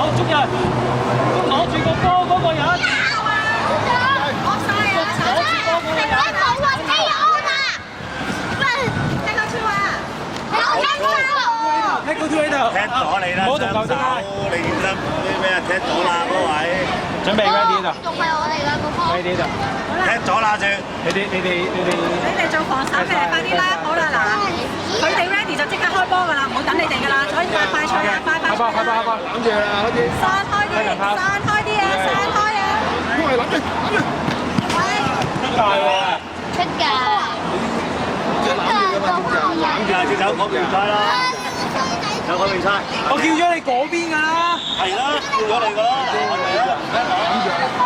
好，捉人，捉攞住個波嗰個人，攞晒啊！攞住波嗰個人。冇啊，K O 啊！喂，踢個超啊！有踢到。踢到喺度。踢咗你啦，唔好同球爭啊！你點得咩啊？踢咗啦嗰位，準備 ready 就仲係我哋㗎個波。 ，ready 就。踢咗啦先。你哋做防守嘅，快啲啦！好啦，嗱，佢哋 ready 就即刻開波㗎啦，唔好等你哋㗎啦，所以快脆啊，快！開波，攬住啦，開始。散開啲啊，散開啊！出界喎！出㗎。攬住啊！隻手講唔該啦，有講明晒。我叫咗你嗰邊㗎啦。係啦，叫咗你㗎啦，係咪啊？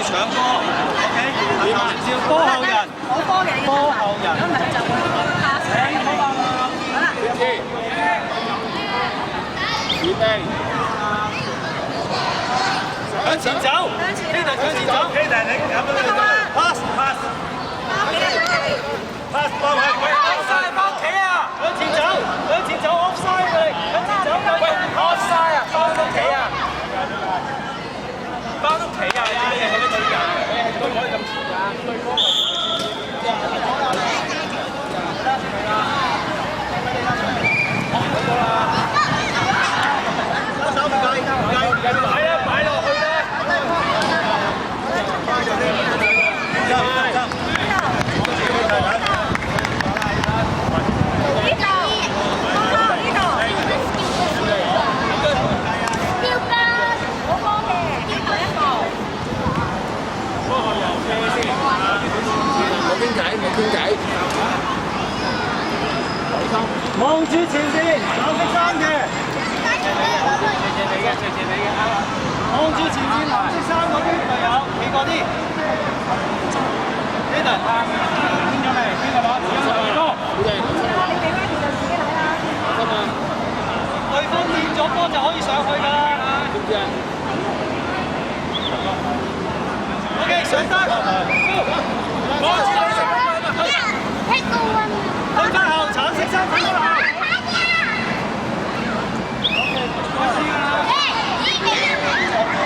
搶波 ，OK， 點啊？照波後人，冇波嘅，波後人，咁咪就會 pass。好啦，預備，向前走，呢度向前走，呢度你咁樣 pass pass pass 幫佢，offside 幫企啊，向前走 offside 佢，向前走，喂 offside 啊，幫到企啊，幫到企啊，啲嘢喺度㗎，都唔可以咁遲㗎，對方。擺落去啦！望住前線，藍色衫嘅。望住前線藍色衫嗰邊隊友，企過啲。呢度邊咗未？邊個攞？邊個？對方掂咗波就可以上去㗎啦。OK， 上得。